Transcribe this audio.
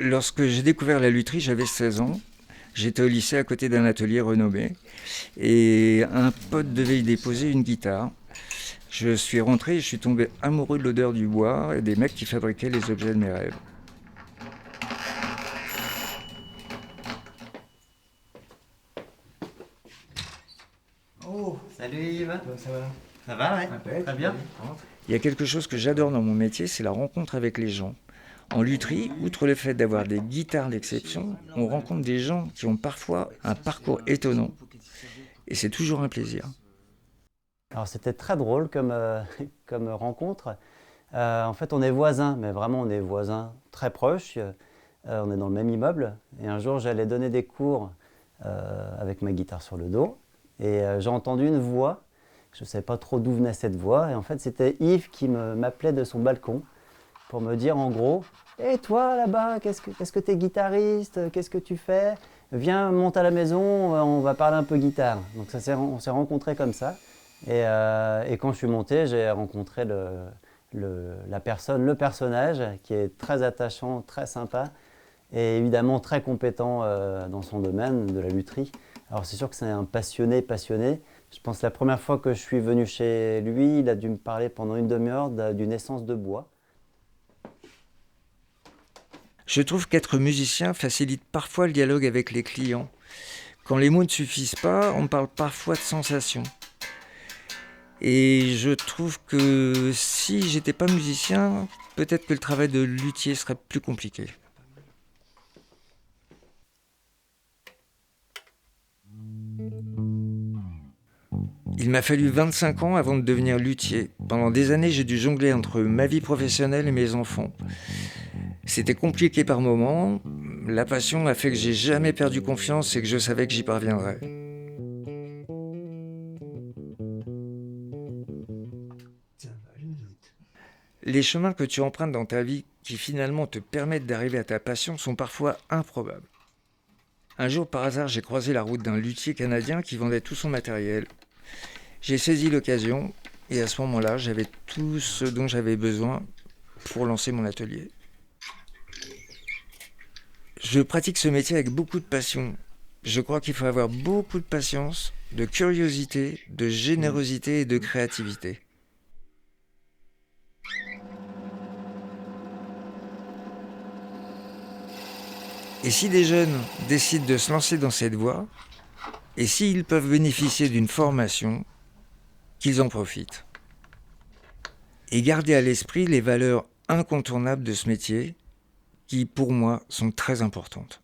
Lorsque j'ai découvert la lutherie, j'avais 16 ans. J'étais au lycée à côté d'un atelier renommé et un pote devait y déposer une guitare. Je suis rentré et je suis tombé amoureux de l'odeur du bois et des mecs qui fabriquaient les objets de mes rêves. Oh, salut Yves. Ça va? Ça va, ouais. Impec. Très bien. Il y a quelque chose que j'adore dans mon métier, c'est la rencontre avec les gens. En lutherie, outre le fait d'avoir des guitares d'exception, on rencontre des gens qui ont parfois un parcours étonnant. Et c'est toujours un plaisir. Alors c'était très drôle comme rencontre. En fait, on est voisins, mais vraiment on est voisins très proches. On est dans le même immeuble. Et un jour, j'allais donner des cours avec ma guitare sur le dos. Et j'ai entendu une voix. Je ne savais pas trop d'où venait cette voix. Et en fait, c'était Yves qui m'appelait de son balcon pour me dire en gros: «Et toi là-bas, qu'est-ce que tu es guitariste? Qu'est-ce que tu fais? Viens, monte à la maison, on va parler un peu guitare.» Donc on s'est rencontrés comme ça. Et quand je suis monté, j'ai rencontré le personnage qui est très attachant, très sympa et évidemment très compétent dans son domaine de la lutherie. Alors c'est sûr que c'est un passionné. Je pense que la première fois que je suis venu chez lui, il a dû me parler pendant une demi-heure d'une essence de bois. Je trouve qu'être musicien facilite parfois le dialogue avec les clients. Quand les mots ne suffisent pas, on parle parfois de sensations. Et je trouve que si j'étais pas musicien, peut-être que le travail de luthier serait plus compliqué. Il m'a fallu 25 ans avant de devenir luthier. Pendant des années, j'ai dû jongler entre ma vie professionnelle et mes enfants. C'était compliqué par moments. La passion a fait que j'ai jamais perdu confiance et que je savais que j'y parviendrais. Les chemins que tu empruntes dans ta vie qui finalement te permettent d'arriver à ta passion sont parfois improbables. Un jour, par hasard, j'ai croisé la route d'un luthier canadien qui vendait tout son matériel. J'ai saisi l'occasion et à ce moment-là, j'avais tout ce dont j'avais besoin pour lancer mon atelier. Je pratique ce métier avec beaucoup de passion. Je crois qu'il faut avoir beaucoup de patience, de curiosité, de générosité et de créativité. Et si des jeunes décident de se lancer dans cette voie, et s'ils peuvent bénéficier d'une formation, qu'ils en profitent. Et garder à l'esprit les valeurs incontournables de ce métier, qui pour moi sont très importantes.